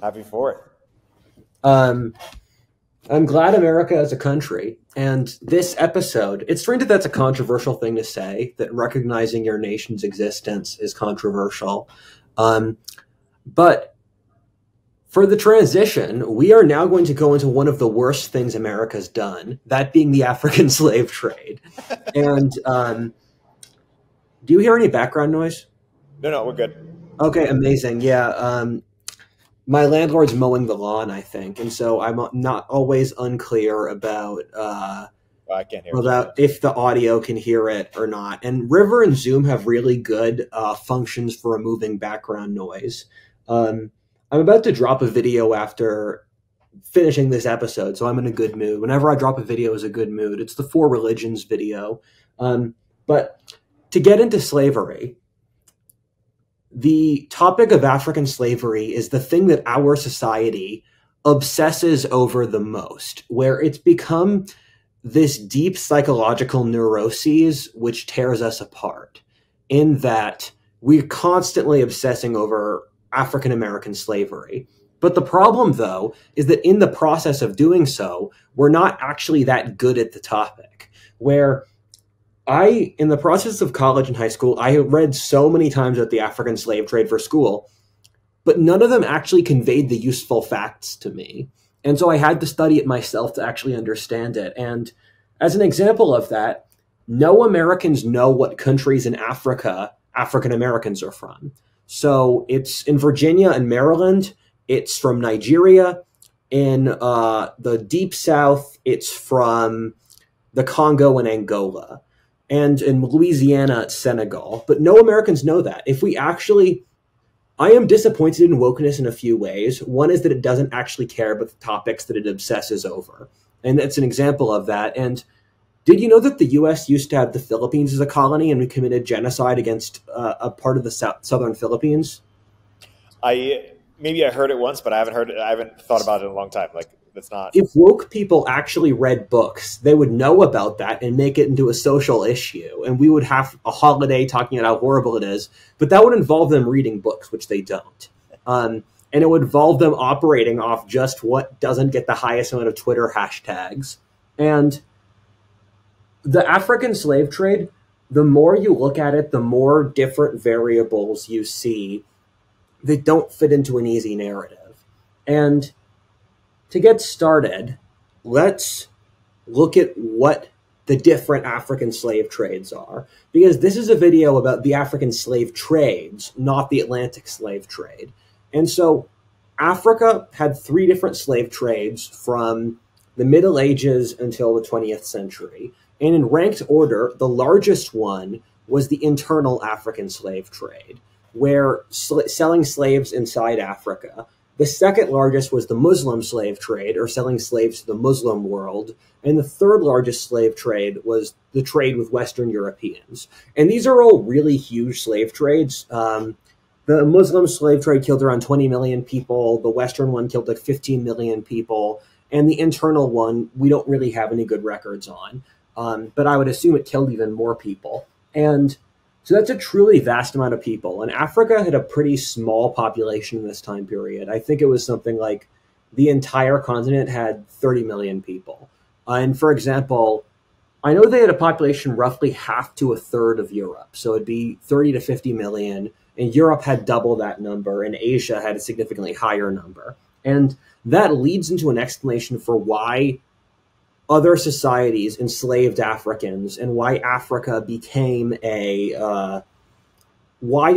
Happy for it. Um, I'm glad America is a country. And this episode, it's strange that that's a controversial thing to say, that recognizing your nation's existence is controversial. Um, but for the transition, we are now going to go into one of the worst things America's done, that being the African slave trade. And do you hear any background noise? No, we're good. Okay, amazing. Yeah. My landlord's mowing the lawn, I think, and so I'm not always unclear about I can't hear it. if the audio can hear it or not. And River and Zoom have really good functions for removing background noise. I'm about to drop a video after finishing this episode, so I'm in a good mood. Whenever I drop a video, is a good mood. It's the Four Religions video. But to get into slavery, the topic of African slavery is the thing that our society obsesses over the most, where it's become this deep psychological neuroses which tears us apart, in that we're constantly obsessing over African American slavery. But the problem, though, is that in the process of doing so, we're not actually that good at the topic. Where in the process of college and high school, I read so many times about the African slave trade for school, but none of them actually conveyed the useful facts to me. And so I had to study it myself to actually understand it. And as an example of that, no Americans know what countries in Africa African Americans are from. So it's in Virginia and Maryland, it's from Nigeria. In the Deep South, it's from the Congo and Angola. And in Louisiana, it's Senegal. But no Americans know that. I am disappointed in wokeness in a few ways. One is that it doesn't actually care about the topics that it obsesses over. And that's an example of that. And did you know that the U.S. used to have the Philippines as a colony and we committed genocide against a part of the southern Philippines? Maybe I heard it once, but I haven't thought about it in a long time. Like, that's not. If woke people actually read books, they would know about that and make it into a social issue. And we would have a holiday talking about how horrible it is. But that would involve them reading books, which they don't. And it would involve them operating off just what doesn't get the highest amount of Twitter hashtags. And the African slave trade, the more you look at it, the more different variables you see that don't fit into an easy narrative. And to get started, let's look at what the different African slave trades are, because this is a video about the African slave trades, not the Atlantic slave trade. And so Africa had three different slave trades from the Middle Ages until the 20th century. And in ranked order, the largest one was the internal African slave trade, where selling slaves inside Africa. The second largest was the Muslim slave trade, or selling slaves to the Muslim world. And the third largest slave trade was the trade with Western Europeans. And these are all really huge slave trades. The Muslim slave trade killed around 20 million people. The Western one killed like 15 million people. And the internal one, we don't really have any good records on. But I would assume it killed even more people. And so that's a truly vast amount of people. And Africa had a pretty small population in this time period. I think it was something like the entire continent had 30 million people. And for example, I know they had a population roughly half to a third of Europe. So it'd be 30 to 50 million. And Europe had double that number. And Asia had a significantly higher number. And that leads into an explanation for why other societies enslaved Africans and why Africa became why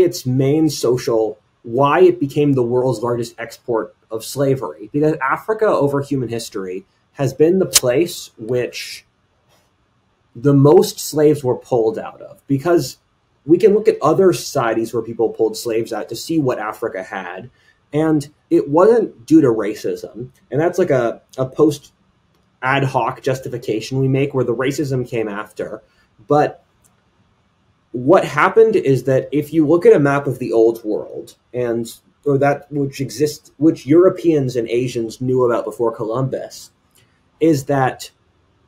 it became the world's largest export of slavery. Because Africa over human history has been the place which the most slaves were pulled out of. Because we can look at other societies where people pulled slaves out to see what Africa had. And it wasn't due to racism. And that's like a post ad hoc justification we make where the racism came after. But what happened is that if you look at a map of the old world which Europeans and Asians knew about before Columbus, is that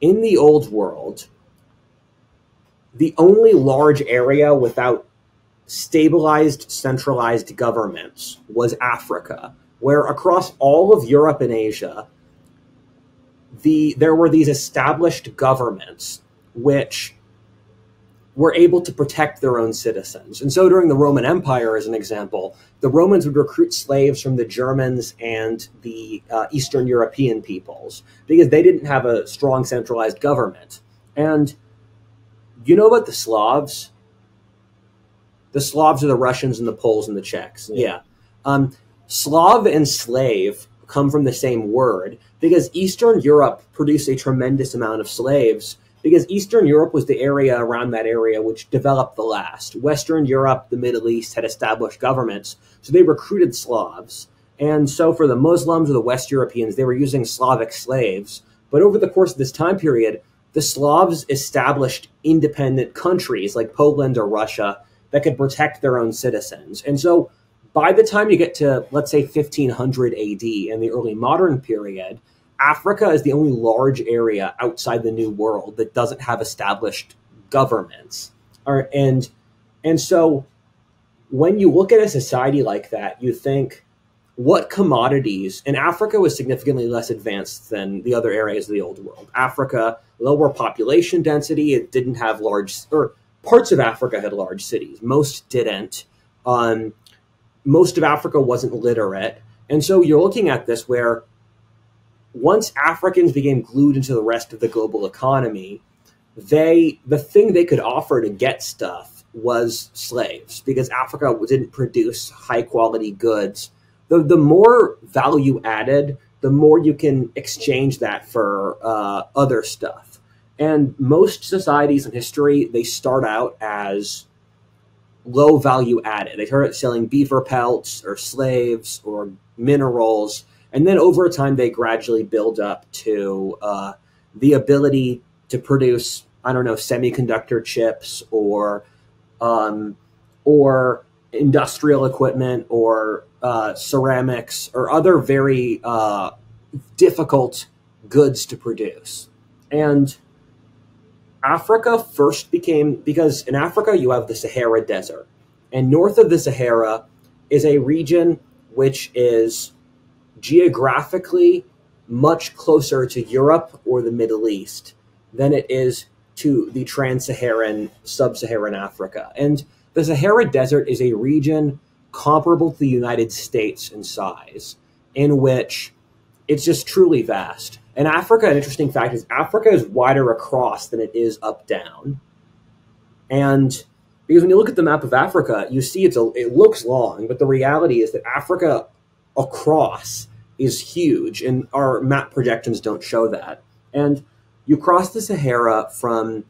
in the old world, the only large area without stabilized, centralized governments was Africa. where across all of Europe and Asia, there were these established governments which were able to protect their own citizens. And so during the Roman Empire, as an example, the Romans would recruit slaves from the Germans and the Eastern European peoples because they didn't have a strong centralized government. And you know about the Slavs? The Slavs are the Russians and the Poles and the Czechs. Yeah. Slav and slave come from the same word because Eastern Europe produced a tremendous amount of slaves because Eastern Europe was the area around that area which developed the last. Western Europe, the Middle East had established governments, so they recruited Slavs. And so for the Muslims or the West Europeans, they were using Slavic slaves. But over the course of this time period, the Slavs established independent countries like Poland or Russia that could protect their own citizens. And so by the time you get to, let's say, 1500 AD in the early modern period, Africa is the only large area outside the New World that doesn't have established governments. And so when you look at a society like that, you think, what commodities, and Africa was significantly less advanced than the other areas of the old world. Africa, lower population density, it didn't have or parts of Africa had large cities. Most didn't. Most of Africa wasn't literate. And so you're looking at this where once Africans became glued into the rest of the global economy, the thing they could offer to get stuff was slaves because Africa didn't produce high quality goods. The more value added, the more you can exchange that for other stuff. And most societies in history, they start out as low value added. They start selling beaver pelts or slaves or minerals. And then over time, they gradually build up to the ability to produce, I don't know, semiconductor chips or industrial equipment or ceramics or other very difficult goods to produce. And Africa first became, because in Africa you have the Sahara Desert, and north of the Sahara is a region which is geographically much closer to Europe or the Middle East than it is to the trans-Saharan, sub-Saharan Africa. And the Sahara Desert is a region comparable to the United States in size, in which it's just truly vast. And Africa, an interesting fact is Africa is wider across than it is up down. And because when you look at the map of Africa, you see it looks long, but the reality is that Africa across is huge, and our map projections don't show that. And you cross the Sahara from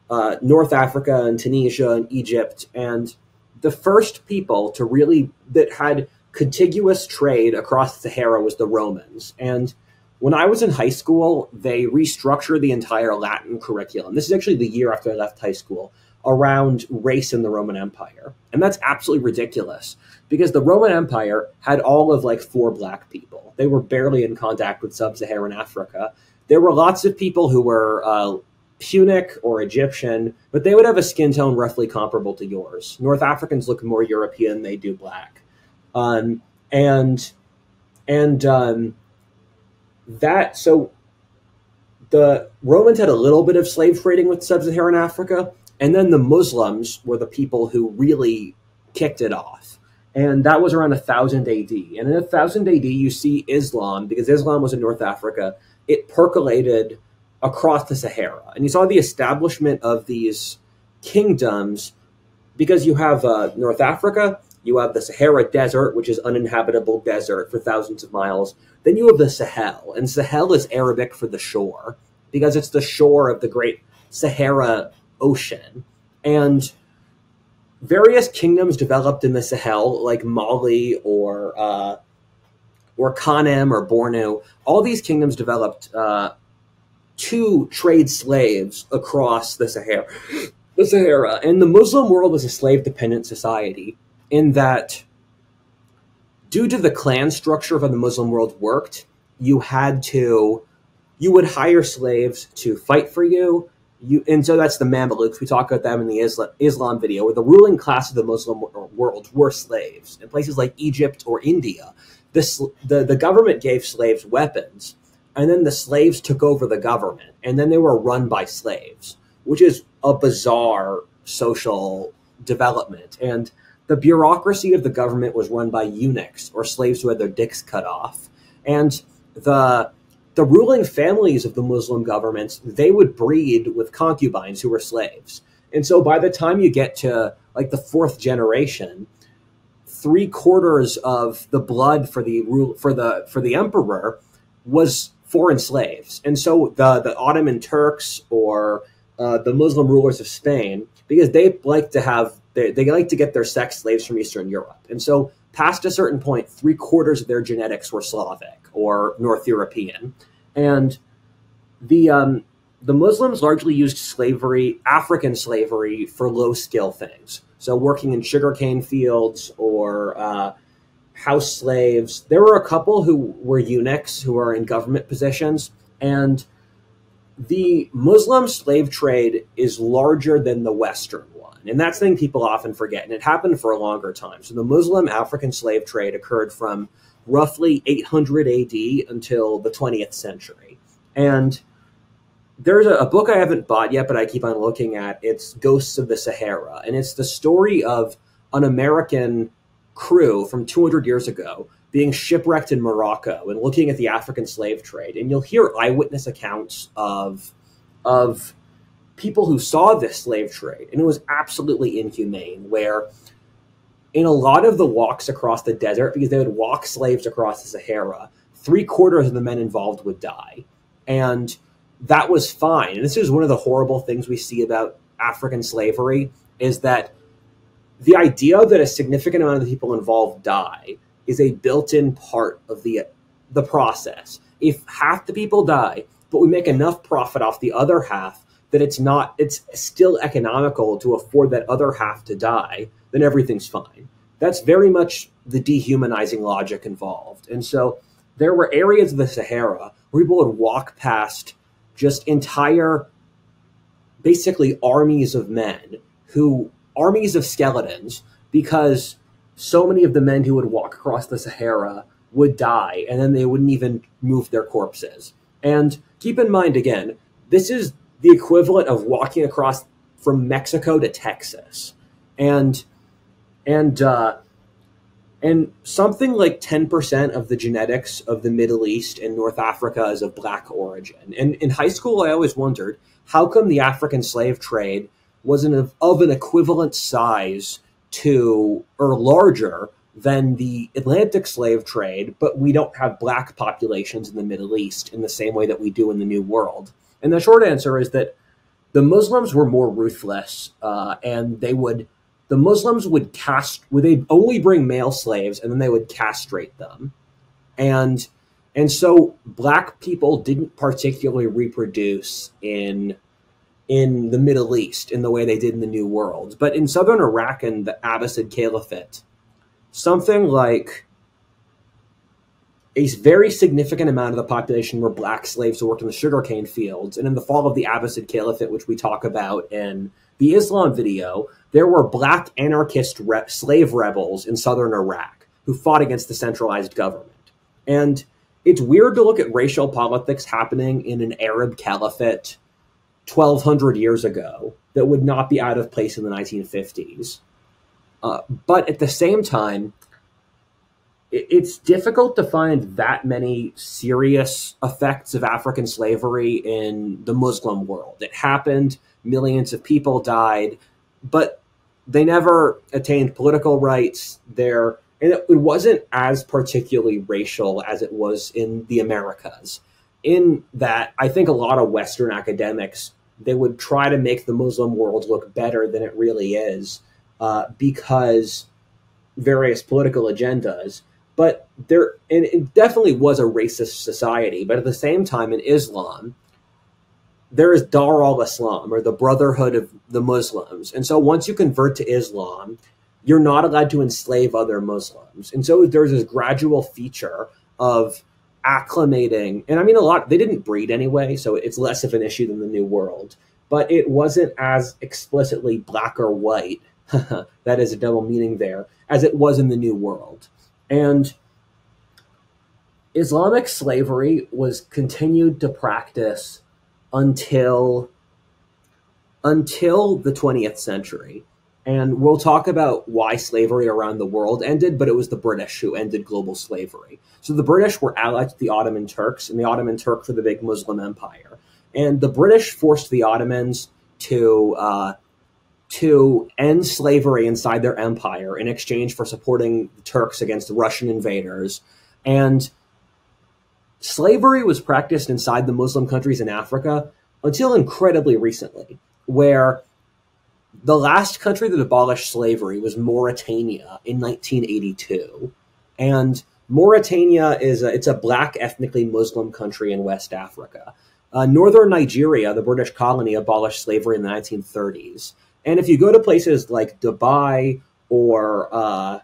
North Africa and Tunisia and Egypt, and the first people that had contiguous trade across the Sahara was the Romans. And when I was in high school, they restructured the entire Latin curriculum. This is actually the year after I left high school, around race in the Roman Empire. And that's absolutely ridiculous because the Roman Empire had all of 4 black people. They were barely in contact with sub-Saharan Africa. There were lots of people who were Punic or Egyptian, but they would have a skin tone roughly comparable to yours. North Africans look more European, they do black. So the Romans had a little bit of slave trading with sub-Saharan Africa, and then the Muslims were the people who really kicked it off. And that was around 1000 AD. And in 1000 AD, you see Islam, because Islam was in North Africa, it percolated across the Sahara. And you saw the establishment of these kingdoms because you have North Africa, you have the Sahara Desert, which is uninhabitable desert for thousands of miles. Then you have the Sahel, and Sahel is Arabic for the shore because it's the shore of the great Sahara Ocean. And various kingdoms developed in the Sahel, like Mali or Kanem or Bornu. All these kingdoms developed to trade slaves across the Sahara. And the Muslim world was a slave-dependent society in that, due to the clan structure of how the Muslim world worked, you would hire slaves to fight for you. And so that's the Mamelukes. We talk about them in the Islam video, where the ruling class of the Muslim world were slaves. In places like Egypt or India, the government gave slaves weapons, and then the slaves took over the government, and then they were run by slaves, which is a bizarre social development. And the bureaucracy of the government was run by eunuchs, or slaves who had their dicks cut off. And the ruling families of the Muslim governments, they would breed with concubines who were slaves. And so by the time you get to like the fourth generation, 3/4 of the blood for the emperor was foreign slaves. And so the Ottoman Turks, or the Muslim rulers of Spain, because they like to get their sex slaves from Eastern Europe. And so past a certain point, 3/4 of their genetics were Slavic or North European. And the Muslims largely used slavery, African slavery, for low skill things. So working in sugarcane fields or house slaves. There were a couple who were eunuchs who are in government positions. And the Muslim slave trade is larger than the Western one. And that's the thing people often forget. And it happened for a longer time. So the Muslim African slave trade occurred from roughly 800 AD until the 20th century. And there's a book I haven't bought yet, but I keep on looking at. It's Ghosts of the Sahara. And it's the story of an American crew from 200 years ago being shipwrecked in Morocco and looking at the African slave trade. And you'll hear eyewitness accounts of people who saw this slave trade. And it was absolutely inhumane, where in a lot of the walks across the desert, because they would walk slaves across the Sahara, 3/4 of the men involved would die. And that was fine. And this is one of the horrible things we see about African slavery, is that the idea that a significant amount of the people involved die is a built-in part of the process. If half the people die, but we make enough profit off the other half that it's still economical to afford that other half to die, then everything's fine. That's very much the dehumanizing logic involved. And so there were areas of the Sahara where people would walk past just entire, basically armies of men, armies of skeletons, because so many of the men who would walk across the Sahara would die, and then they wouldn't even move their corpses. And keep in mind, again, this is the equivalent of walking across from Mexico to Texas. And something like 10% of the genetics of the Middle East and North Africa is of black origin. And in high school, I always wondered, how come the African slave trade wasn't of an equivalent size to, or larger than, the Atlantic slave trade, but we don't have black populations in the Middle East in the same way that we do in the New World? And the short answer is that the Muslims were more ruthless, and the Muslims would they'd only bring male slaves, and then they would castrate them. And so black people didn't particularly reproduce in the Middle East in the way they did in the New World. But in southern Iraq and the Abbasid Caliphate, something like a very significant amount of the population were black slaves who worked in the sugarcane fields. And in the fall of the Abbasid Caliphate, which we talk about in the Islam video, there were black anarchist slave rebels in southern Iraq who fought against the centralized government. And it's weird to look at racial politics happening in an Arab caliphate 1,200 years ago that would not be out of place in the 1950s. But at the same time, it's difficult to find that many serious effects of African slavery in the Muslim world. It happened, millions of people died, but they never attained political rights there. And it wasn't as particularly racial as it was in the Americas. In that, I think a lot of Western academics, they would try to make the Muslim world look better than it really is, because various political agendas. But it definitely was a racist society. But at the same time, in Islam, there is Dar al-Islam, or the Brotherhood of the Muslims. And so once you convert to Islam, you're not allowed to enslave other Muslims. And so there's this gradual feature of acclimating. And I mean, they didn't breed anyway, so it's less of an issue than the New World. But it wasn't as explicitly black or white, that is a double meaning there, as it was in the New World. And Islamic slavery was continued to practice until the 20th century. And we'll talk about why slavery around the world ended, but it was the British who ended global slavery. So the British were allied to the Ottoman Turks, and the Ottoman Turks were the big Muslim empire. And the British forced the Ottomans to end slavery inside their empire in exchange for supporting the Turks against the Russian invaders. And slavery was practiced inside the Muslim countries in Africa until incredibly recently, where the last country that abolished slavery was Mauritania in 1982. And Mauritania it's a black ethnically Muslim country in West Africa. Northern Nigeria, the British colony, abolished slavery in the 1930s. And if you go to places like Dubai or a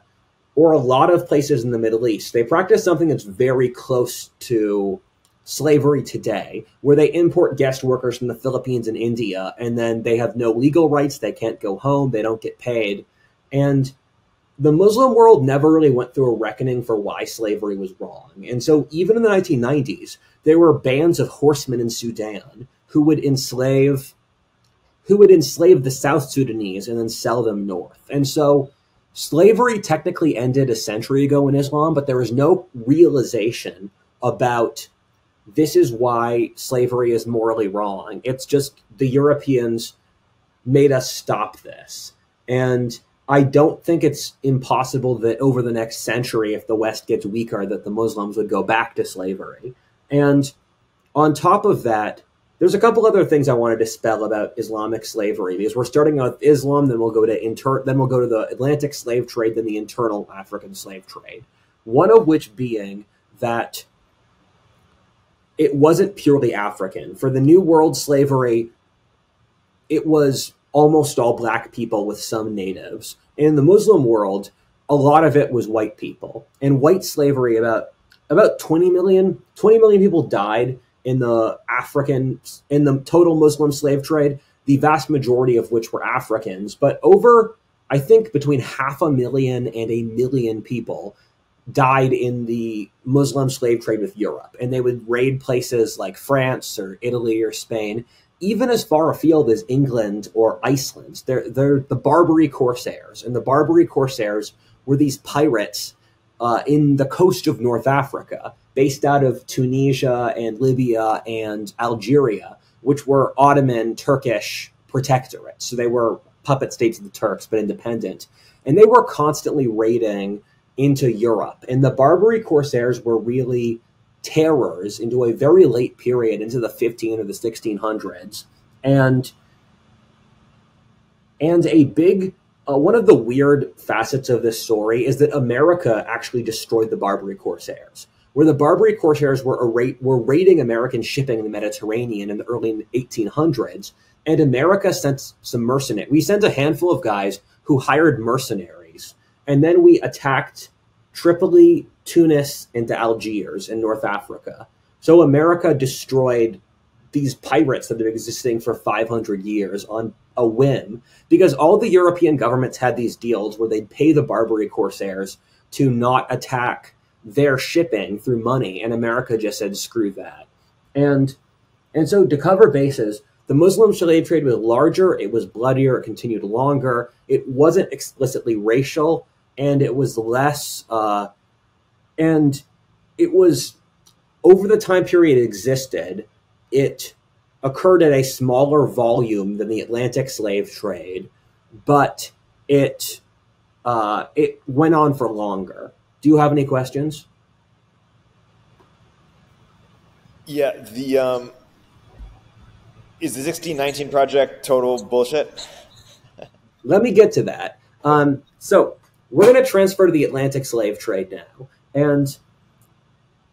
lot of places in the Middle East, they practice something that's very close to slavery today, where they import guest workers from the Philippines and India, and then they have no legal rights, they can't go home, they don't get paid. And the Muslim world never really went through a reckoning for why slavery was wrong. And so even in the 1990s, there were bands of horsemen in Sudan who would enslave the South Sudanese and then sell them north. And so slavery technically ended a century ago in Islam, but there was no realization about this is why slavery is morally wrong. It's just the Europeans made us stop this. And I don't think it's impossible that over the next century, if the West gets weaker, that the Muslims would go back to slavery. And on top of that, there's a couple other things I wanted to spell about Islamic slavery, because we're starting with Islam, then we'll go to the Atlantic slave trade, then the internal African slave trade. One of which being that it wasn't purely African. For the New World slavery, it was almost all black people with some natives. In the Muslim world, a lot of it was white people. And white slavery, about 20 million people died in the total Muslim slave trade, the vast majority of which were Africans. But over, I think, between 500,000 and 1 million people died in the Muslim slave trade with Europe. And they would raid places like France or Italy or Spain, even as far afield as England or Iceland. They're the Barbary Corsairs. And the Barbary Corsairs were these pirates in the coast of North Africa, based out of Tunisia and Libya and Algeria, which were Ottoman Turkish protectorates. So they were puppet states of the Turks, but independent. And they were constantly raiding into Europe. And the Barbary Corsairs were really terrors into a very late period, into the 15 or the 1600s. And a big, one of the weird facets of this story is that America actually destroyed the Barbary Corsairs, where the Barbary Corsairs were raiding American shipping in the Mediterranean in the early 1800s. And America sent some mercenaries. We sent a handful of guys who hired mercenaries. And then we attacked Tripoli, Tunis, and Algiers in North Africa. So America destroyed these pirates that have been existing for 500 years on a whim, because all the European governments had these deals where they'd pay the Barbary Corsairs to not attack their shipping through money, and America just said, screw that. And so to cover bases, the Muslim slave trade was larger, it was bloodier, it continued longer, it wasn't explicitly racial, and it was less, and it was, over the time period it existed, it occurred at a smaller volume than the Atlantic slave trade, but it went on for longer. Do you have any questions? Yeah, is the 1619 project total bullshit? Let me get to that. So we're going to transfer to the Atlantic slave trade now. And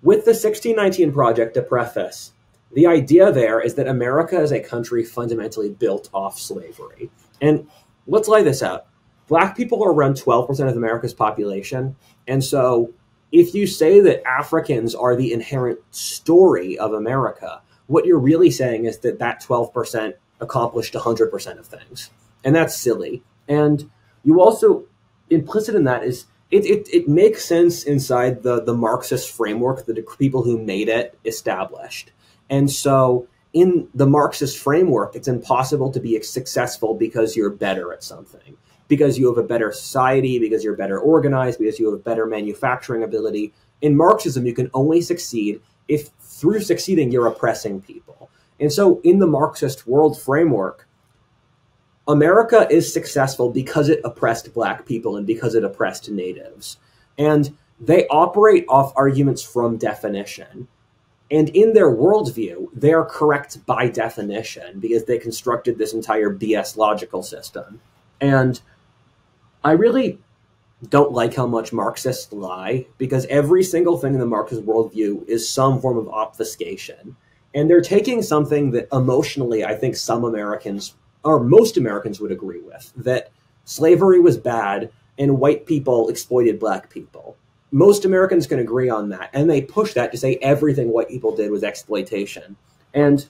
with the 1619 project, to preface, the idea there is that America is a country fundamentally built off slavery. And let's lay this out. Black people are around 12% of America's population. And so if you say that Africans are the inherent story of America, what you're really saying is that 12% accomplished 100% of things. And that's silly. And you also, implicit in that is it makes sense inside the Marxist framework that the people who made it established. And so in the Marxist framework, it's impossible to be successful because you're better at something, because you have a better society, because you're better organized, because you have better manufacturing ability. In Marxism, you can only succeed if through succeeding, you're oppressing people. And so in the Marxist world framework, America is successful because it oppressed black people and because it oppressed natives. And they operate off arguments from definition. And in their worldview, they are correct by definition because they constructed this entire BS logical system. And I really don't like how much Marxists lie, because every single thing in the Marxist worldview is some form of obfuscation. And they're taking something that emotionally I think some Americans, or most Americans, would agree with, that slavery was bad and white people exploited black people. Most Americans can agree on that, and they push that to say everything white people did was exploitation. And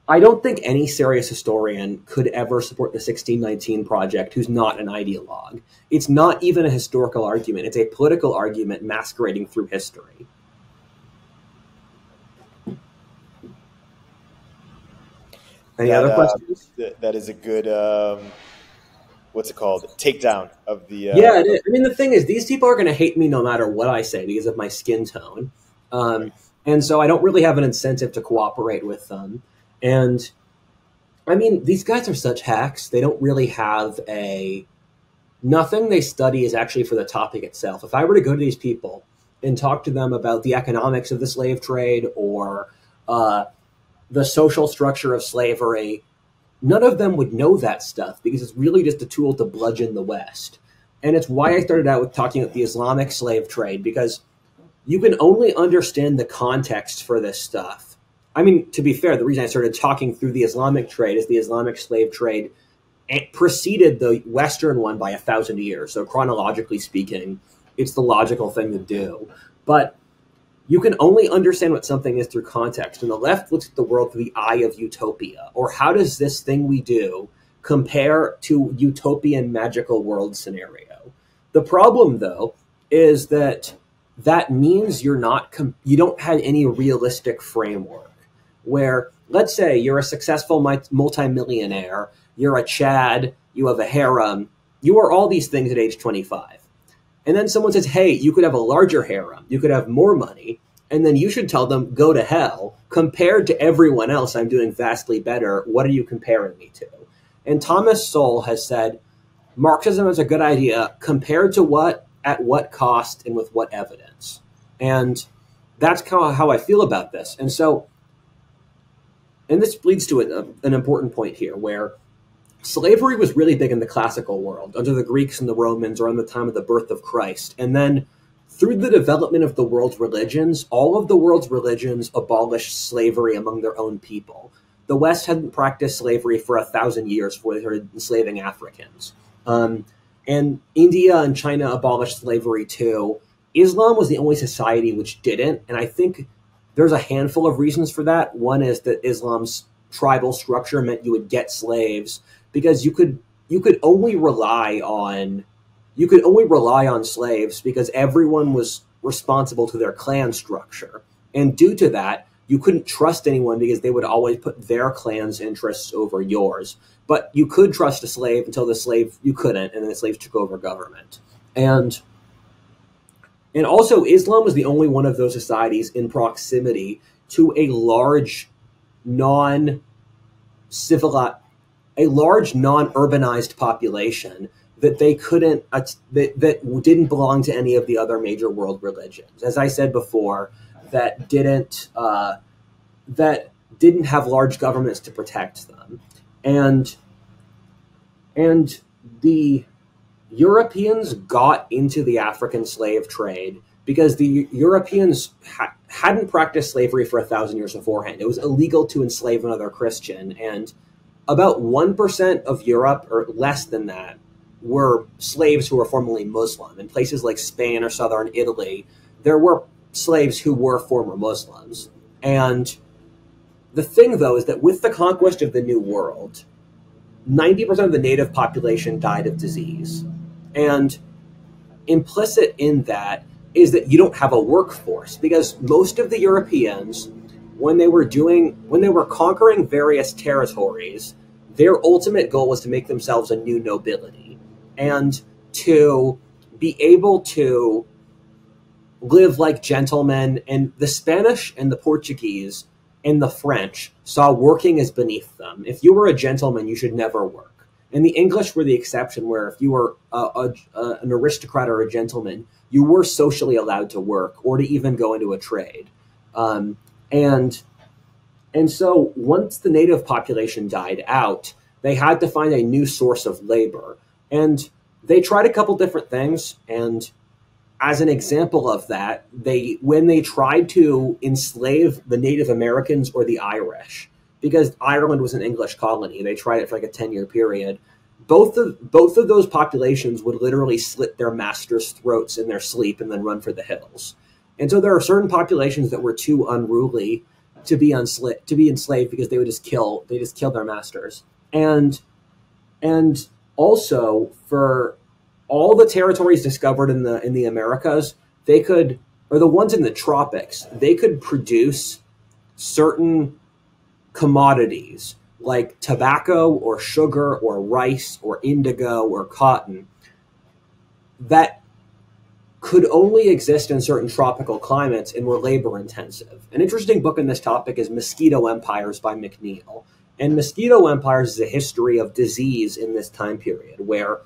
I don't think any serious historian could ever support the 1619 Project who's not an ideologue. It's not even a historical argument. It's a political argument masquerading through history. Any other questions? That is a good, what's it called? Takedown of the... Yeah, it is. I mean, the thing is, these people are going to hate me no matter what I say because of my skin tone. And so I don't really have an incentive to cooperate with them. And I mean, these guys are such hacks. They don't really have nothing they study is actually for the topic itself. If I were to go to these people and talk to them about the economics of the slave trade or the social structure of slavery, none of them would know that stuff because it's really just a tool to bludgeon the West. And it's why I started out with talking about the Islamic slave trade, because you can only understand the context for this stuff. I mean, to be fair, the reason I started talking through the Islamic trade is the Islamic slave trade preceded the Western one by 1,000 years. So chronologically speaking, it's the logical thing to do. But you can only understand what something is through context. And the left looks at the world through the eye of utopia. Or how does this thing we do compare to utopian magical world scenario? The problem, though, is that means you don't have any realistic framework. Where, let's say you're a successful multimillionaire, you're a Chad, you have a harem, you are all these things at age 25. And then someone says, hey, you could have a larger harem, you could have more money, and then you should tell them, go to hell. Compared to everyone else, I'm doing vastly better. What are you comparing me to? And Thomas Sowell has said, Marxism is a good idea compared to what, at what cost, and with what evidence. And that's kind of how I feel about this. And so, and this leads to an important point here, where slavery was really big in the classical world, under the Greeks and the Romans, around the time of the birth of Christ. And then through the development of the world's religions, all of the world's religions abolished slavery among their own people. The West hadn't practiced slavery for 1,000 years before they started enslaving Africans. And India and China abolished slavery too. Islam was the only society which didn't, and I think there's a handful of reasons for that. One is that Islam's tribal structure meant you would get slaves because you could only rely on slaves because everyone was responsible to their clan structure. And due to that, you couldn't trust anyone because they would always put their clan's interests over yours. But you could trust a slave until you couldn't, and then the slaves took over government. And also, Islam was the only one of those societies in proximity to a large non-urbanized population that they couldn't that didn't belong to any of the other major world religions. As I said before, that didn't have large governments to protect them, and the Europeans got into the African slave trade because the Europeans hadn't practiced slavery for 1,000 years beforehand. It was illegal to enslave another Christian, and about 1% of Europe, or less than that, were slaves who were formerly Muslim. In places like Spain or southern Italy, there were slaves who were former Muslims. And the thing, though, is that with the conquest of the New World, 90% of the native population died of disease. And implicit in that is that you don't have a workforce, because most of the Europeans, when they were conquering various territories, their ultimate goal was to make themselves a new nobility and to be able to live like gentlemen. And the Spanish and the Portuguese and the French saw working as beneath them. If you were a gentleman, you should never work. And the English were the exception, where if you were an aristocrat or a gentleman, you were socially allowed to work or to even go into a trade. And so once the native population died out, they had to find a new source of labor. And they tried a couple different things. And as an example of that, when they tried to enslave the Native Americans or the Irish, because Ireland was an English colony, they tried it for like a 10-year period. Both of those populations would literally slit their masters' throats in their sleep and then run for the hills. And so there are certain populations that were too unruly to be enslaved because they would just kill their masters. And also, for all the territories discovered in the Americas, or the ones in the tropics, they could produce certain commodities like tobacco or sugar or rice or indigo or cotton that could only exist in certain tropical climates and were labor intensive. An interesting book in this topic is Mosquito Empires by McNeill. And Mosquito Empires is a history of disease in this time period, where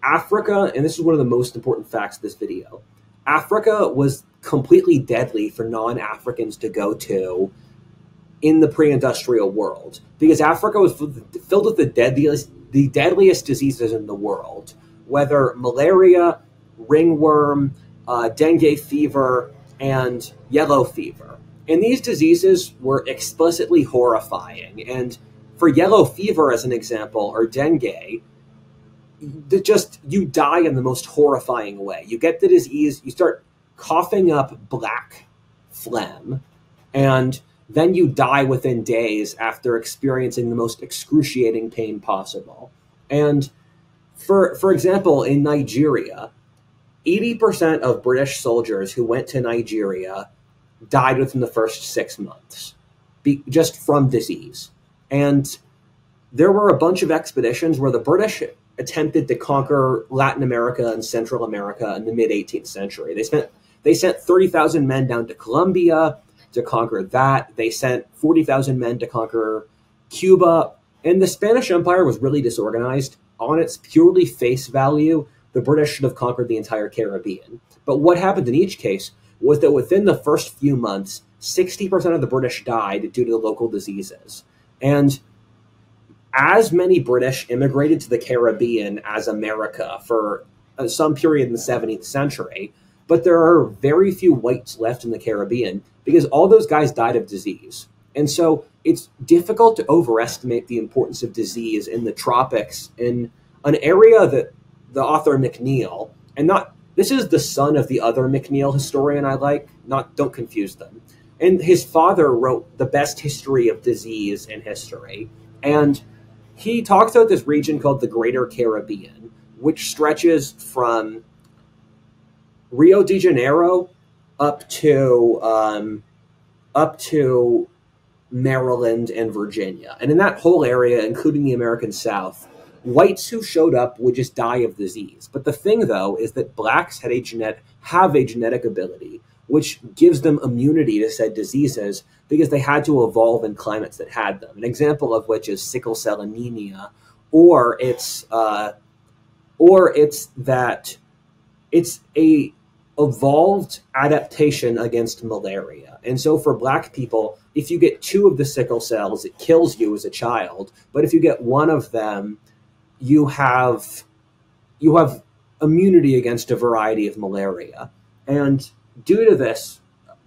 Africa, and this is one of the most important facts of this video, Africa was completely deadly for non-Africans to go to in the pre-industrial world, because Africa was filled with the deadliest diseases in the world, whether malaria, ringworm, dengue fever, and yellow fever. And these diseases were explicitly horrifying. And for yellow fever, as an example, or dengue, you die in the most horrifying way. You get the disease, you start coughing up black phlegm, and then you die within days after experiencing the most excruciating pain possible. And for example, in Nigeria, 80% of British soldiers who went to Nigeria died within the first 6 months, just from disease. And there were a bunch of expeditions where the British attempted to conquer Latin America and Central America in the mid-18th century. They sent 30,000 men down to Colombia to conquer that. They sent 40,000 men to conquer Cuba. And the Spanish Empire was really disorganized. On its purely face value, the British should have conquered the entire Caribbean. But what happened in each case was that within the first few months, 60% of the British died due to local diseases. And as many British immigrated to the Caribbean as America for some period in the 17th century, but there are very few whites left in the Caribbean because all those guys died of disease. And so it's difficult to overestimate the importance of disease in the tropics, in an area that the author McNeill, this is the son of the other McNeill historian I like, don't confuse them. And his father wrote the best history of disease in history. And he talks about this region called the Greater Caribbean, which stretches from Rio de Janeiro up to Maryland and Virginia. And in that whole area, including the American South, whites who showed up would just die of disease. But the thing, though, is that blacks have a genetic ability, which gives them immunity to said diseases because they had to evolve in climates that had them. An example of which is sickle cell anemia, or it's a evolved adaptation against malaria. And so for black people, if you get 2 of the sickle cells, it kills you as a child. But if you get 1 of them, you have immunity against a variety of malaria. And due to this,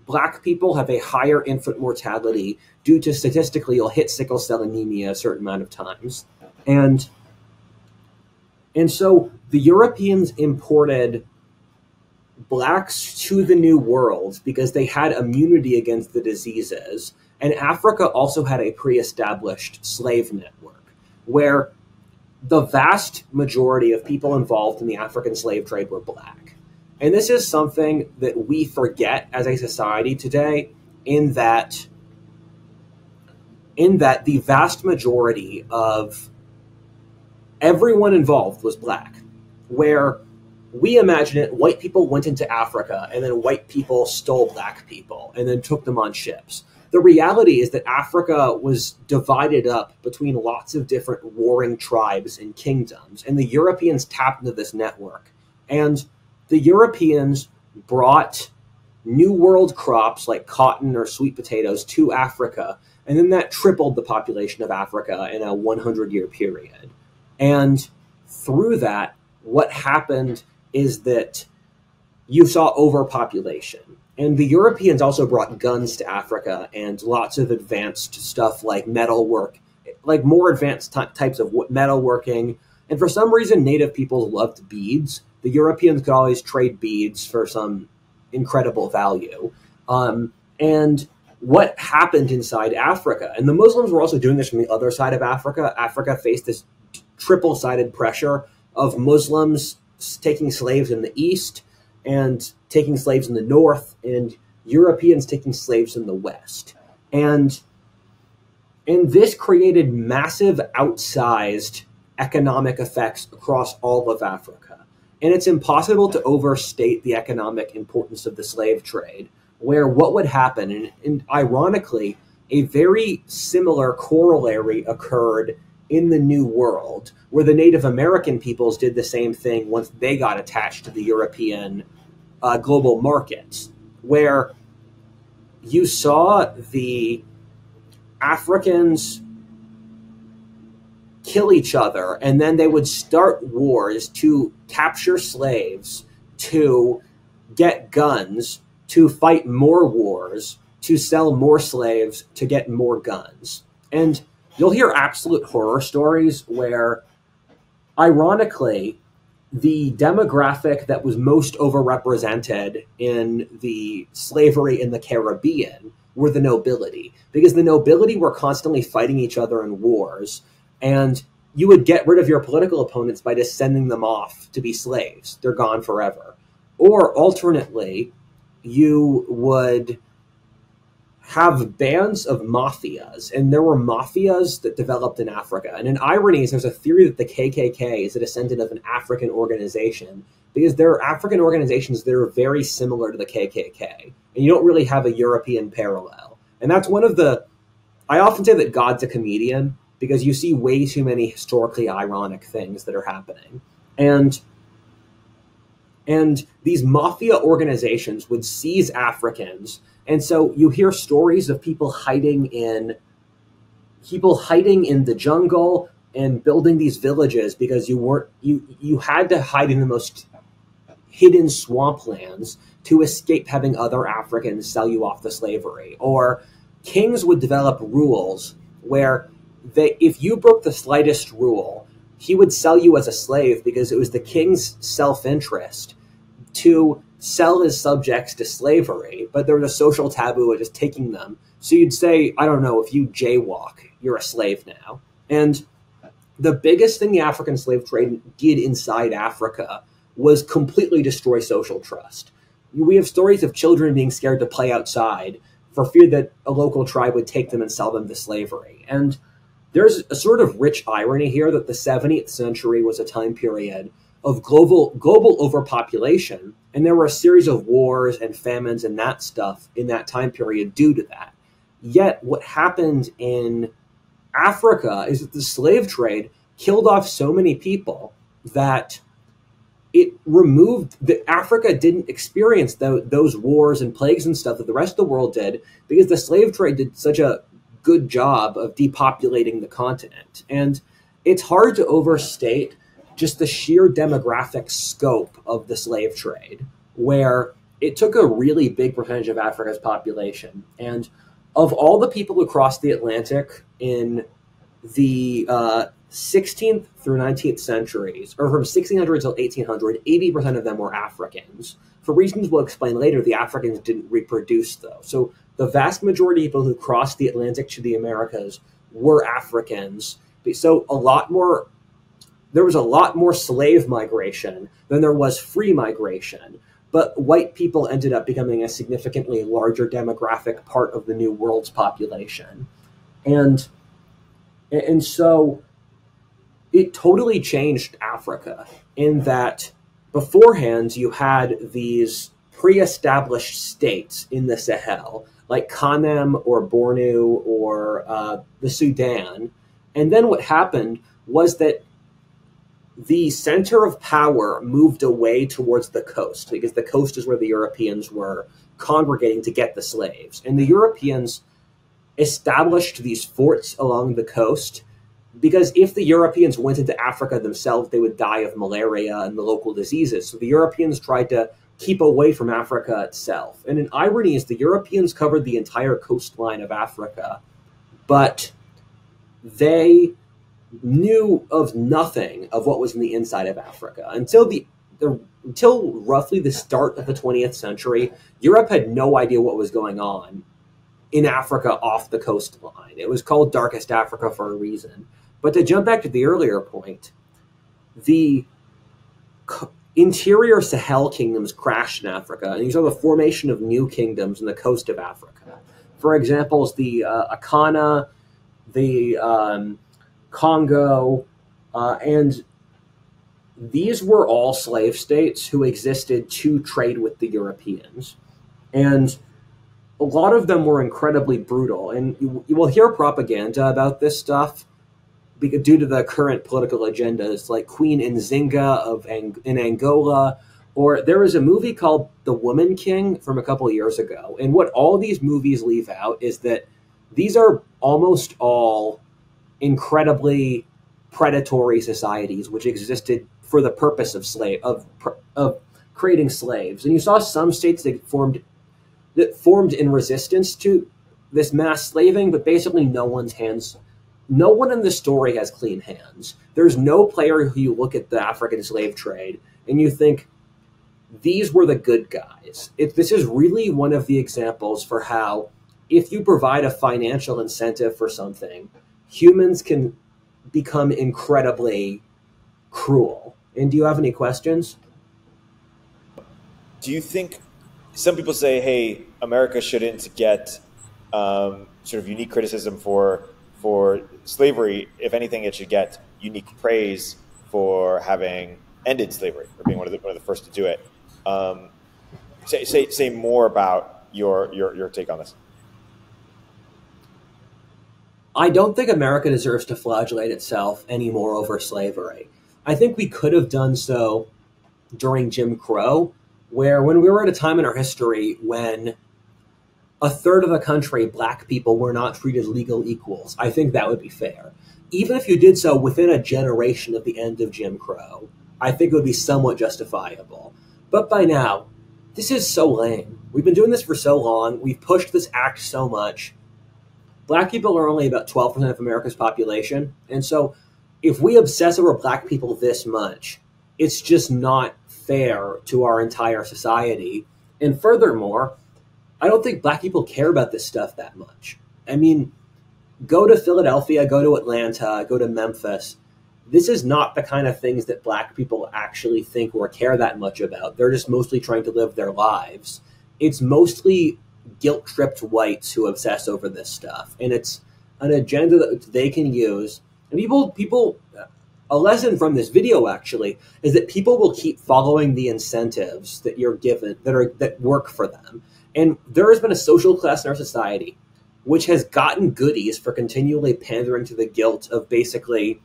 black people have a higher infant mortality due to, statistically, you'll hit sickle cell anemia a certain amount of times. And so the Europeans imported blacks to the New World because they had immunity against the diseases. And Africa also had a pre-established slave network where the vast majority of people involved in the African slave trade were black. And this is something that we forget as a society today, in that the vast majority of everyone involved was black. Where we imagine it, white people went into Africa and then white people stole black people and then took them on ships. The reality is that Africa was divided up between lots of different warring tribes and kingdoms, and the Europeans tapped into this network. And the Europeans brought New World crops like cotton or sweet potatoes to Africa, and then that tripled the population of Africa in a 100-year period. And through that, what happened is that you saw overpopulation. And the Europeans also brought guns to Africa and lots of advanced stuff like metalwork, like more advanced types of metalworking. And for some reason, native people loved beads. The Europeans could always trade beads for some incredible value. And what happened inside Africa, and the Muslims were also doing this from the other side of Africa. Africa faced this triple-sided pressure of Muslims taking slaves in the east and taking slaves in the north, and Europeans taking slaves in the west. And this created massive outsized economic effects across all of Africa. And it's impossible to overstate the economic importance of the slave trade, where what would happen, and ironically, a very similar corollary occurred in the New World, where the Native American peoples did the same thing once they got attached to the European global markets, where you saw the Africans kill each other, and then they would start wars to capture slaves, to get guns, to fight more wars, to sell more slaves, to get more guns. And you'll hear absolute horror stories where, ironically, the demographic that was most overrepresented in the slavery in the Caribbean were the nobility, because the nobility were constantly fighting each other in wars, and you would get rid of your political opponents by just sending them off to be slaves. They're gone forever. Or alternately, you would have bands of mafias, and there were mafias that developed in Africa. And an irony is there's a theory that the KKK is a descendant of an African organization, because there are African organizations that are very similar to the KKK, and you don't really have a European parallel. And that's one of the, I often say that God's a comedian, because you see way too many historically ironic things that are happening. And these mafia organizations would seize Africans. And so you hear stories of people hiding in the jungle and building these villages because you had to hide in the most hidden swamplands to escape having other Africans sell you off to slavery. Or kings would develop rules where if you broke the slightest rule, he would sell you as a slave because it was the king's self-interest to sell his subjects to slavery, but there was a social taboo of just taking them. So you'd say, I don't know, if you jaywalk, you're a slave now. And the biggest thing the African slave trade did inside Africa was completely destroy social trust. We have stories of children being scared to play outside for fear that a local tribe would take them and sell them to slavery. And there's a sort of rich irony here that the 17th century was a time period of global overpopulation, and there were a series of wars and famines and that stuff in that time period due to that. Yet what happened in Africa is that the slave trade killed off so many people that it removed that Africa didn't experience those wars and plagues and stuff that the rest of the world did, because the slave trade did such a good job of depopulating the continent. And it's hard to overstate just the sheer demographic scope of the slave trade, where it took a really big percentage of Africa's population. And of all the people who crossed the Atlantic in the 16th through 19th centuries, or from 1600 till 1800, 80% of them were Africans. For reasons we'll explain later, the Africans didn't reproduce, though. So the vast majority of people who crossed the Atlantic to the Americas were Africans. So there was a lot more slave migration than there was free migration. but white people ended up becoming a significantly larger demographic part of the New World's population. And so it totally changed Africa in that beforehand you had these pre-established states in the Sahel, like Kanem or Bornu or the Sudan. And then what happened was that the center of power moved away towards the coast, because the coast is where the Europeans were congregating to get the slaves. And the Europeans established these forts along the coast, because if the Europeans went into Africa themselves, they would die of malaria and the local diseases. So the Europeans tried to keep away from Africa itself. And an irony is the Europeans covered the entire coastline of Africa, but they knew of nothing of what was in the inside of Africa. Until roughly the start of the 20th century, Europe had no idea what was going on in Africa off the coastline. It was called Darkest Africa for a reason. But to jump back to the earlier point, the interior Sahel kingdoms crashed in Africa, and these are the formation of new kingdoms in the coast of Africa. For example, the Akana, the Congo, and these were all slave states who existed to trade with the Europeans. And a lot of them were incredibly brutal. And you will hear propaganda about this stuff due to the current political agendas, like Queen Nzinga in Angola, or there was a movie called The Woman King from a couple of years ago. And what all these movies leave out is that these are almost all incredibly predatory societies which existed for the purpose of creating slaves. And you saw some states that formed in resistance to this mass slaving, but basically no one in the story has clean hands. There's no player who you look at the African slave trade and you think, these were the good guys. This is really one of the examples for how, if you provide a financial incentive for something, humans can become incredibly cruel. And do you have any questions? Do you think, some people say, hey, America shouldn't get sort of unique criticism for slavery. If anything, it should get unique praise for having ended slavery, or being one of the first to do it. Say more about your take on this. I don't think America deserves to flagellate itself anymore over slavery. I think we could have done so during Jim Crow, when we were at a time in our history when a third of the country, black people, were not treated legal equals. I think that would be fair. Even if you did so within a generation of the end of Jim Crow, I think it would be somewhat justifiable. But by now, this is so lame. We've been doing this for so long. We've pushed this act so much. Black people are only about 12% of America's population. And so if we obsess over black people this much, it's just not fair to our entire society. And furthermore, I don't think black people care about this stuff that much. I mean, go to Philadelphia, go to Atlanta, go to Memphis. This is not the kind of things that black people actually think or care that much about. They're just mostly trying to live their lives. It's mostly guilt-tripped whites who obsess over this stuff. And it's an agenda that they can use. And people, a lesson from this video actually, is that people will keep following the incentives that you're given, that work for them. And there has been a social class in our society which has gotten goodies for continually pandering to the guilt of basically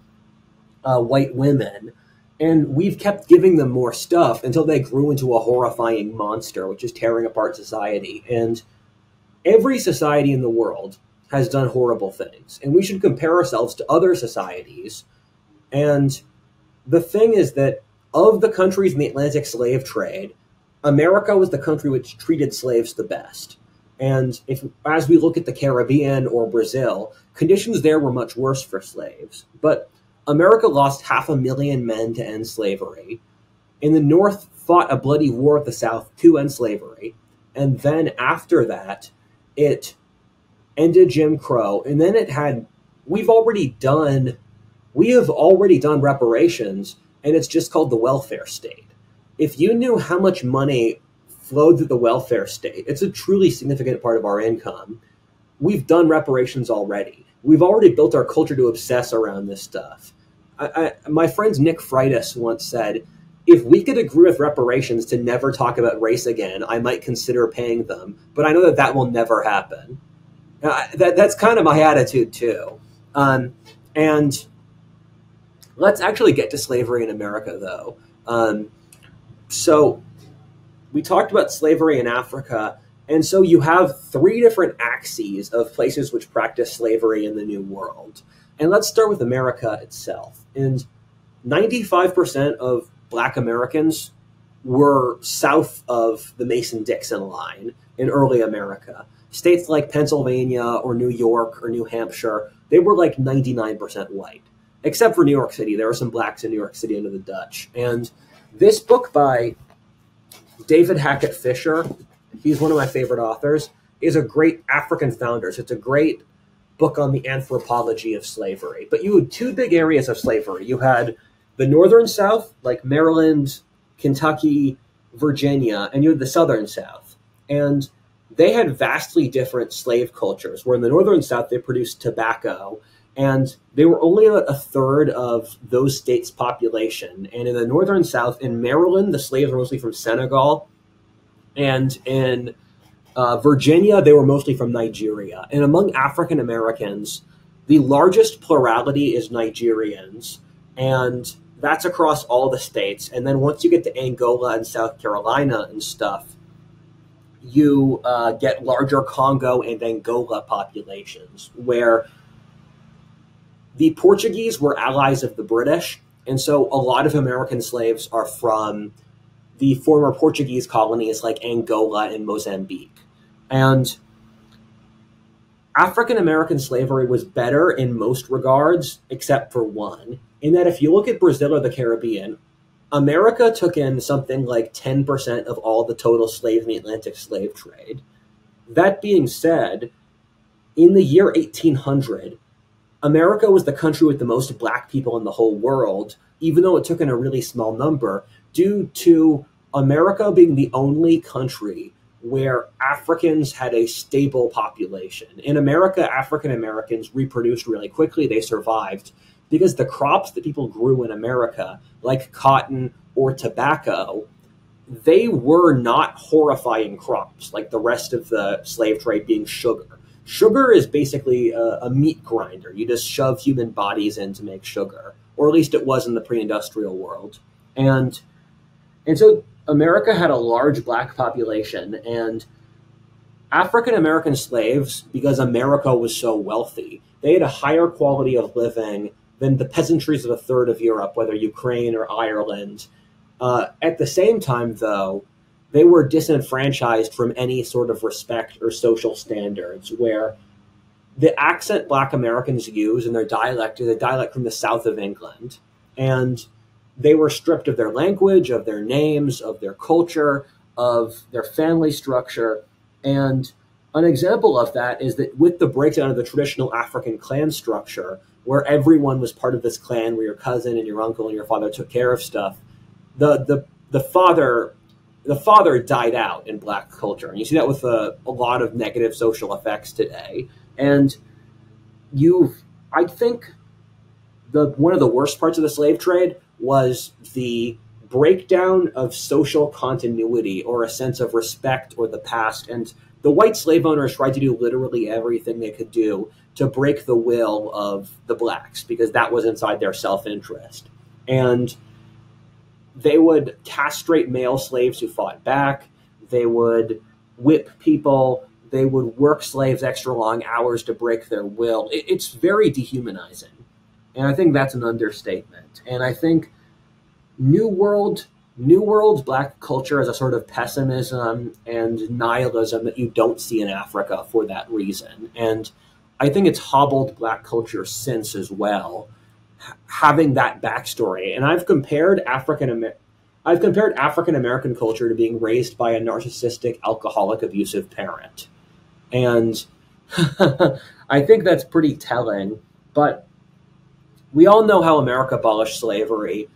white women. And we've kept giving them more stuff until they grew into a horrifying monster, which is tearing apart society. And every society in the world has done horrible things. And we should compare ourselves to other societies. And the thing is that of the countries in the Atlantic slave trade, America was the country which treated slaves the best. And as we look at the Caribbean or Brazil, conditions there were much worse for slaves. But America lost 500,000 men to end slavery. In the North, fought a bloody war with the South to end slavery. And then after that, it ended Jim Crow. And then we have already done reparations, and it's just called the welfare state. If you knew how much money flowed through the welfare state. It's a truly significant part of our income. We've done reparations already. We've already built our culture to obsess around this stuff. My friend Nick Freitas once said, if we could agree with reparations to never talk about race again, I might consider paying them, but I know that that will never happen. That's kind of my attitude too. And let's actually get to slavery in America, though. So we talked about slavery in Africa, and so you have three different axes of places which practice slavery in the New World. And let's start with America itself. And 95% of Black Americans were south of the Mason-Dixon line in early America. States like Pennsylvania or New York or New Hampshire, they were like 99% white. Except for New York City. There were some blacks in New York City under the Dutch. And this book by David Hackett Fischer, he's one of my favorite authors, is a great African founders. It's a great book on the anthropology of slavery. But you had two big areas of slavery. You had the northern South, like Maryland, Kentucky, Virginia, and you had the southern South. And they had vastly different slave cultures, where in the northern South they produced tobacco, and they were only about a third of those states' population. And in the northern South, in Maryland, the slaves were mostly from Senegal, and in Virginia, they were mostly from Nigeria. And among African Americans, the largest plurality is Nigerians, and that's across all the states. And then once you get to Angola and South Carolina and stuff, you get larger Congo and Angola populations, where the Portuguese were allies of the British. And so a lot of American slaves are from the former Portuguese colonies like Angola and Mozambique. And African American slavery was better in most regards, except for one, in that if you look at Brazil or the Caribbean, America took in something like 10% of all the total slaves in the Atlantic slave trade. That being said, in the year 1800, America was the country with the most black people in the whole world, even though it took in a really small number, due to America being the only country where Africans had a stable population. In America, African Americans reproduced really quickly. They survived because the crops that people grew in America, like cotton or tobacco, they were not horrifying crops like the rest of the slave trade being sugar. Sugar is basically a meat grinder. You just shove human bodies in to make sugar, or at least it was in the pre-industrial world. And so America had a large black population, and African American slaves, because America was so wealthy, they had a higher quality of living than the peasantries of a third of Europe, whether Ukraine or Ireland. At the same time, though, they were disenfranchised from any sort of respect or social standards, where the accent Black Americans use in their dialect is a dialect from the south of England. And they were stripped of their language, of their names, of their culture, of their family structure. And an example of that is that with the breakdown of the traditional African clan structure, where everyone was part of this clan, where your cousin and your uncle and your father took care of stuff, the father died out in Black culture. And you see that with a lot of negative social effects today. And I think one of the worst parts of the slave trade was the breakdown of social continuity or a sense of respect or the past. And the white slave owners tried to do literally everything they could do to break the will of the blacks, because that was inside their self-interest. And they would castrate male slaves who fought back. They would whip people. They would work slaves extra long hours to break their will. It's very dehumanizing. And I think that's an understatement. And I think New World's Black culture has a sort of pessimism and nihilism that you don't see in Africa for that reason. And I think it's hobbled Black culture since as well, having that backstory. And I've compared African American culture to being raised by a narcissistic, alcoholic, abusive parent. And I think that's pretty telling. But we all know how America abolished slavery.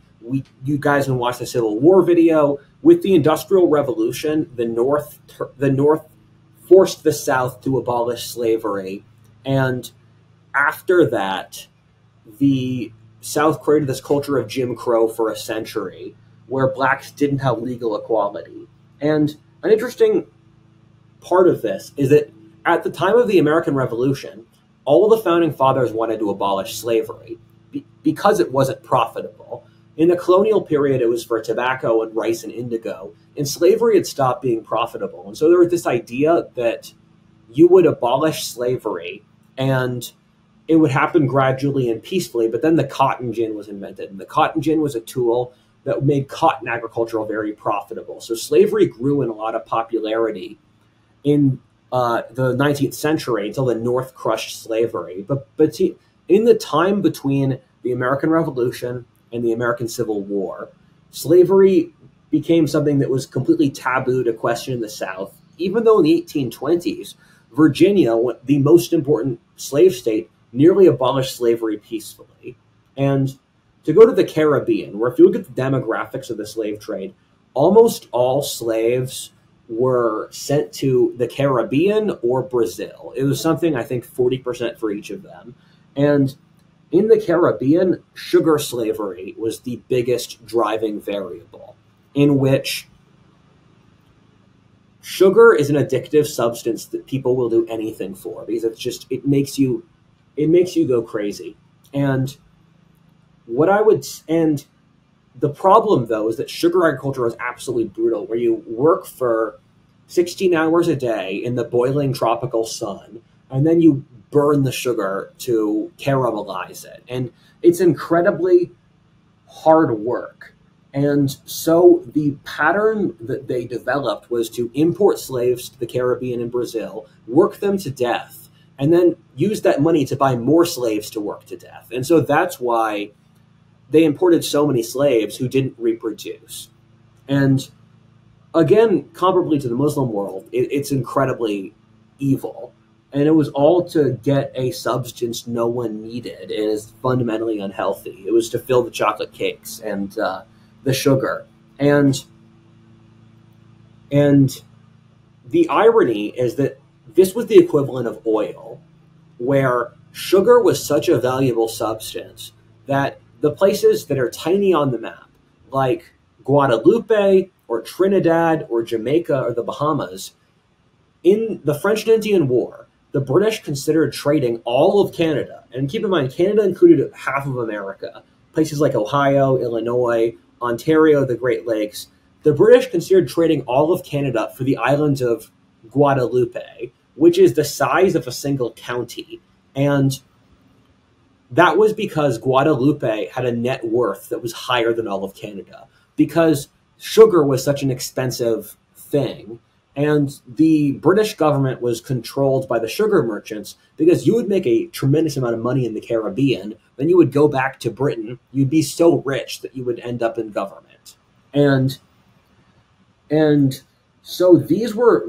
you guys can watch the Civil War video. With the Industrial Revolution, the North forced the South to abolish slavery, and after that, the South created this culture of Jim Crow for a century, where blacks didn't have legal equality. And an interesting part of this is that at the time of the American Revolution, all the founding fathers wanted to abolish slavery because it wasn't profitable. In the colonial period, it was for tobacco and rice and indigo, and slavery had stopped being profitable. And so there was this idea that you would abolish slavery and it would happen gradually and peacefully, but then the cotton gin was invented. And the cotton gin was a tool that made cotton agriculture very profitable. So slavery grew in a lot of popularity in the 19th century until the North crushed slavery. But in the time between the American Revolution and the American Civil War, slavery became something that was completely taboo to question in the South, even though in the 1820s, Virginia, the most important slave state, nearly abolished slavery peacefully. And to go to the Caribbean, where if you look at the demographics of the slave trade, almost all slaves were sent to the Caribbean or Brazil. It was something, I think, 40% for each of them. And in the Caribbean, sugar slavery was the biggest driving variable, in which sugar is an addictive substance that people will do anything for, because it makes you go crazy. And the problem, though, is that sugar agriculture is absolutely brutal, where you work for 16 hours a day in the boiling tropical sun, and then you burn the sugar to caramelize it. And it's incredibly hard work. And so the pattern that they developed was to import slaves to the Caribbean and Brazil, work them to death, and then use that money to buy more slaves to work to death. And so that's why they imported so many slaves who didn't reproduce. And again, comparably to the Muslim world, it's incredibly evil. And it was all to get a substance no one needed. It is fundamentally unhealthy. It was to fill the chocolate cakes and the sugar. And the irony is that this was the equivalent of oil, where sugar was such a valuable substance that the places that are tiny on the map, like Guadeloupe or Trinidad or Jamaica or the Bahamas, in the French and Indian War, the British considered trading all of Canada. And keep in mind, Canada included half of America. Places like Ohio, Illinois, Ontario, the Great Lakes. The British considered trading all of Canada for the islands of Guadeloupe, which is the size of a single county. And that was because Guadeloupe had a net worth that was higher than all of Canada, because sugar was such an expensive thing. And the British government was controlled by the sugar merchants, because you would make a tremendous amount of money in the Caribbean, then you would go back to Britain, you'd be so rich that you would end up in government. And so these were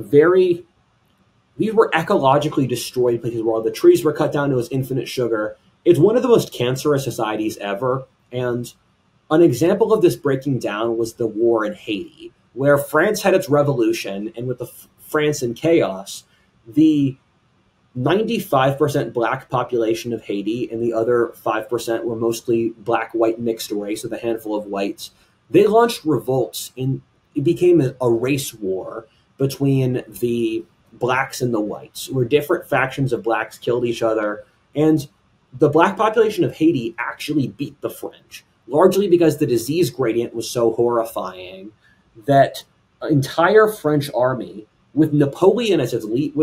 ecologically destroyed places where all the trees were cut down to its infinite sugar. It's one of the most cancerous societies ever. And an example of this breaking down was the war in Haiti, where France had its revolution, and with the France in chaos, the 95% black population of Haiti and the other 5% were mostly black-white mixed race with a handful of whites. They launched revolts, and it became a race war between the blacks and the whites, where different factions of blacks killed each other. And the black population of Haiti actually beat the French, largely because the disease gradient was so horrifying that an entire French army, with Napoleon as its lead,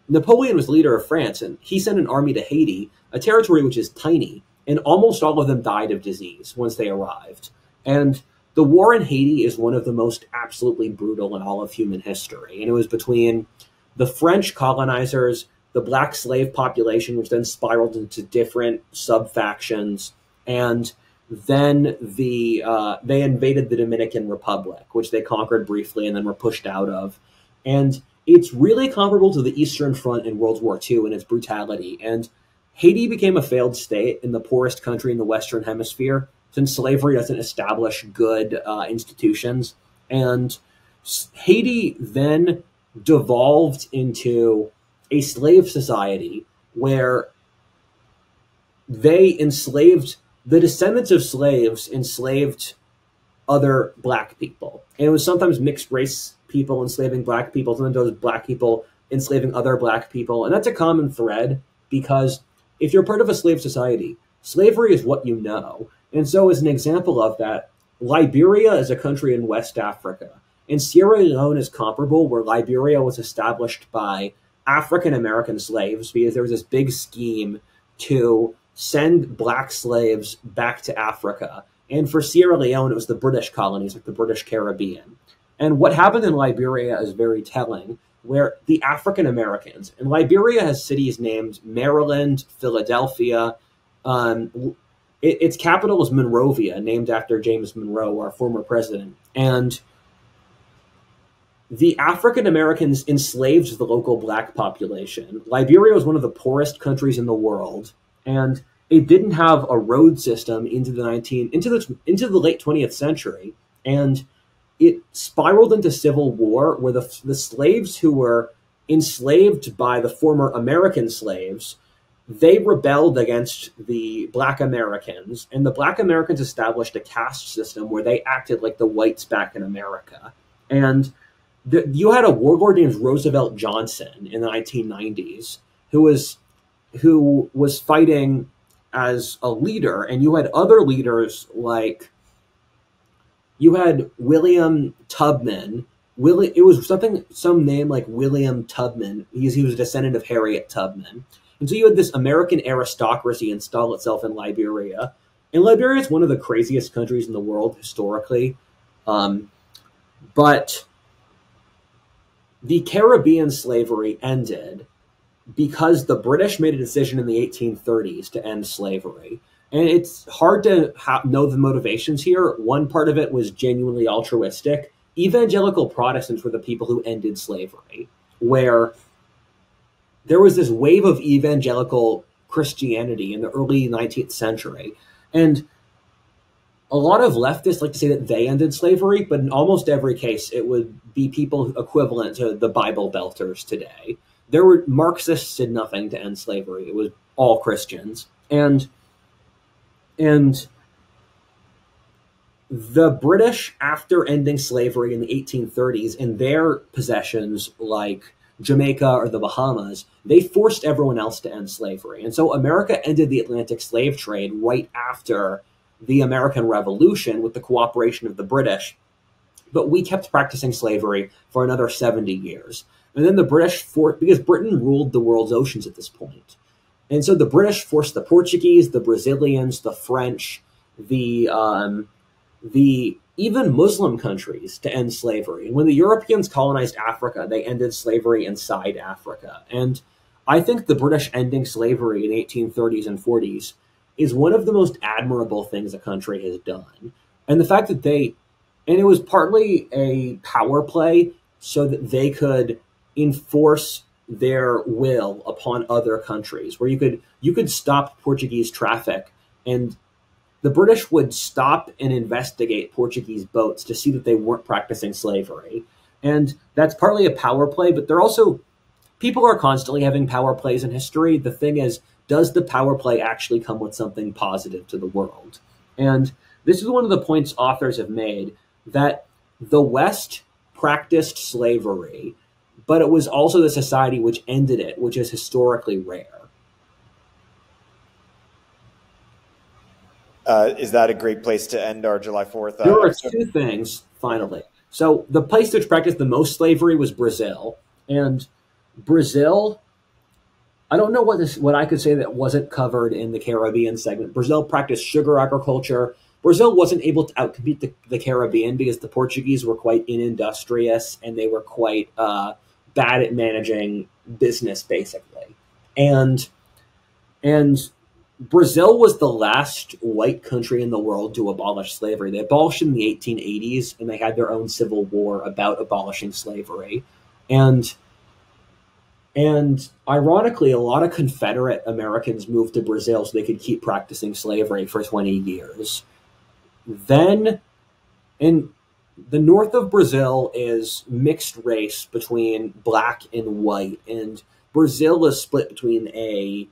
Napoleon was leader of France, and he sent an army to Haiti, a territory which is tiny, and almost all of them died of disease once they arrived. And the war in Haiti is one of the most absolutely brutal in all of human history. And it was between the French colonizers, the black slave population, which then spiraled into different sub-factions, and then they invaded the Dominican Republic, which they conquered briefly and then were pushed out of. And it's really comparable to the Eastern Front in World War II in its brutality. And Haiti became a failed state in the poorest country in the Western Hemisphere since slavery doesn't establish good institutions. And Haiti then devolved into a slave society where they enslaved the descendants of slaves, enslaved other black people. And it was sometimes mixed race people enslaving black people, sometimes those black people enslaving other black people. And that's a common thread because if you're part of a slave society, slavery is what you know. And so as an example of that, Liberia is a country in West Africa. And Sierra Leone is comparable, where Liberia was established by African American slaves because there was this big scheme to send black slaves back to Africa. And for Sierra Leone, it was the British colonies, like the British Caribbean. And what happened in Liberia is very telling, where the African Americans, and Liberia has cities named Maryland, Philadelphia. Its capital is Monrovia, named after James Monroe, our former president. And the African Americans enslaved the local black population. Liberia was one of the poorest countries in the world, and it didn't have a road system into the late 20th century, and it spiraled into civil war where the slaves who were enslaved by the former American slaves, they rebelled against the black Americans, and the black Americans established a caste system where they acted like the whites back in America. And you had a warlord named Roosevelt Johnson in the 1990s who was fighting as a leader, and you had other leaders like you had William Tubman. It was some name like William Tubman. He was a descendant of Harriet Tubman. And so you had this American aristocracy install itself in Liberia. And Liberia is one of the craziest countries in the world historically. But the Caribbean slavery ended because the British made a decision in the 1830s to end slavery. And it's hard to know the motivations here. One part of it was genuinely altruistic. Evangelical Protestants were the people who ended slavery, where there was this wave of evangelical Christianity in the early 19th century. And a lot of leftists like to say that they ended slavery, but in almost every case, it would be people equivalent to the Bible Belters today. Marxists did nothing to end slavery. It was all Christians. And the British, after ending slavery in the 1830s, in their possessions like Jamaica or the Bahamas, they forced everyone else to end slavery. And so America ended the Atlantic slave trade right after the American Revolution with the cooperation of the British. But we kept practicing slavery for another 70 years. And then the British, because Britain ruled the world's oceans at this point. And so the British forced the Portuguese, the Brazilians, the French, the even Muslim countries to end slavery. And when the Europeans colonized Africa, they ended slavery inside Africa. And I think the British ending slavery in the 1830s and 40s is one of the most admirable things a country has done. And the fact that and it was partly a power play so that they could enforce their will upon other countries, where you could stop Portuguese traffic, and the British would stop and investigate Portuguese boats to see that they weren't practicing slavery. And that's partly a power play, but people are constantly having power plays in history. The thing is, does the power play actually come with something positive to the world? And this is one of the points authors have made, that the West practiced slavery, but it was also the society which ended it, which is historically rare. Is that a great place to end our July 4th? There are two things, finally. So the place which practiced the most slavery was Brazil. And Brazil, I don't know what I could say that wasn't covered in the Caribbean segment. Brazil practiced sugar agriculture. Brazil wasn't able to outcompete the Caribbean because the Portuguese were quite inindustrious and they were quite bad at managing business, basically. And Brazil was the last white country in the world to abolish slavery. They abolished it in the 1880s, and they had their own civil war about abolishing slavery. And ironically, a lot of Confederate Americans moved to Brazil so they could keep practicing slavery for 20 years. Then in the north of Brazil is mixed race between black and white, and Brazil is split between a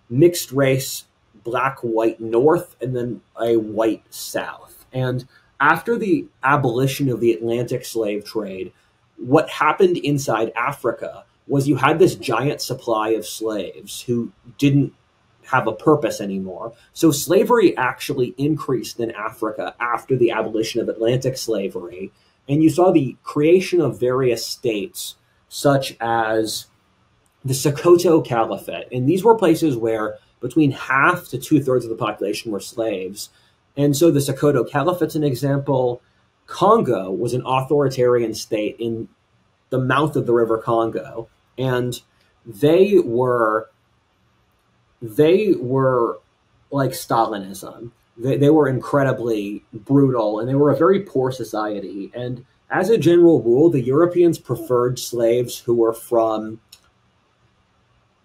mixed race black white north and then a white south. And after the abolition of the Atlantic slave trade, what happened inside Africa was you had this giant supply of slaves who didn't have a purpose anymore. So slavery actually increased in Africa after the abolition of Atlantic slavery. And you saw the creation of various states, such as the Sokoto Caliphate. And these were places where between half to two-thirds of the population were slaves. And so the Sokoto Caliphate's an example. Congo was an authoritarian state in the mouth of the river Congo. And they were like Stalinism. They were incredibly brutal, and they were a very poor society. And as a general rule, the Europeans preferred slaves who were from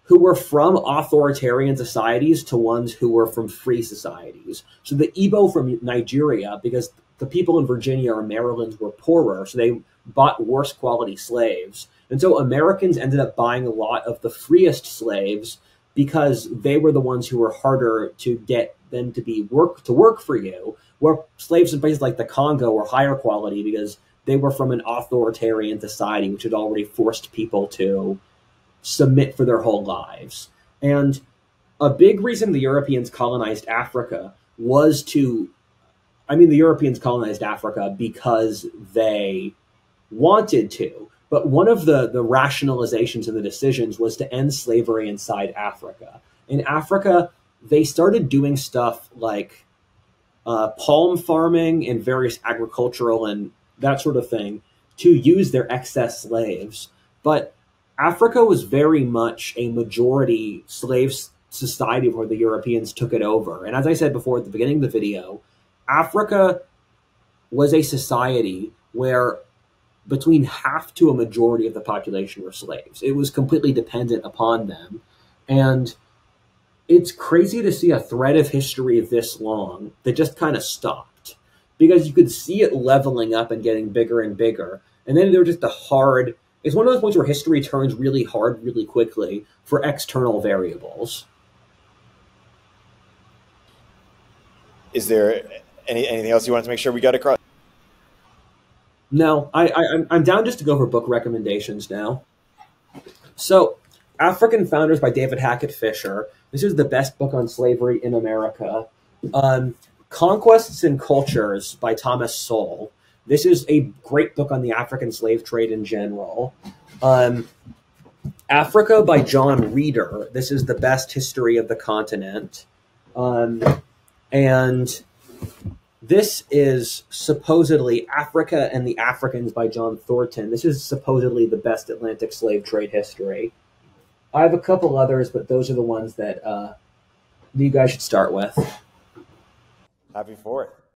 authoritarian societies to ones who were from free societies. So the Igbo from Nigeria, because the people in Virginia or Maryland were poorer, so they bought worse quality slaves. And so Americans ended up buying a lot of the freest slaves because they were the ones who were harder to get them to work for you, where slaves in places like the Congo were higher quality because they were from an authoritarian society which had already forced people to submit for their whole lives. And a big reason the Europeans colonized Africa the Europeans colonized Africa because they wanted to. But one of the rationalizations and the decisions was to end slavery inside Africa. In Africa, they started doing stuff like palm farming and various agricultural and that sort of thing to use their excess slaves. But Africa was very much a majority slave society before the Europeans took it over. And as I said before at the beginning of the video, Africa was a society where between half to a majority of the population were slaves. It was completely dependent upon them. And it's crazy to see a thread of history this long that just kind of stopped, because you could see it leveling up and getting bigger and bigger. And then there was just it's one of those points where history turns really hard really quickly for external variables. Is there anything else you wanted to make sure we got across? No, I'm down just to go for book recommendations now. So, African Founders by David Hackett Fischer. This is the best book on slavery in America. Conquests and Cultures by Thomas Sowell. This is a great book on the African slave trade in general. Africa by John Reeder. This is the best history of the continent. And this is supposedly Africa and the Africans by John Thornton. This is supposedly the best Atlantic slave trade history. I have a couple others, but those are the ones that you guys should start with. Happy for it.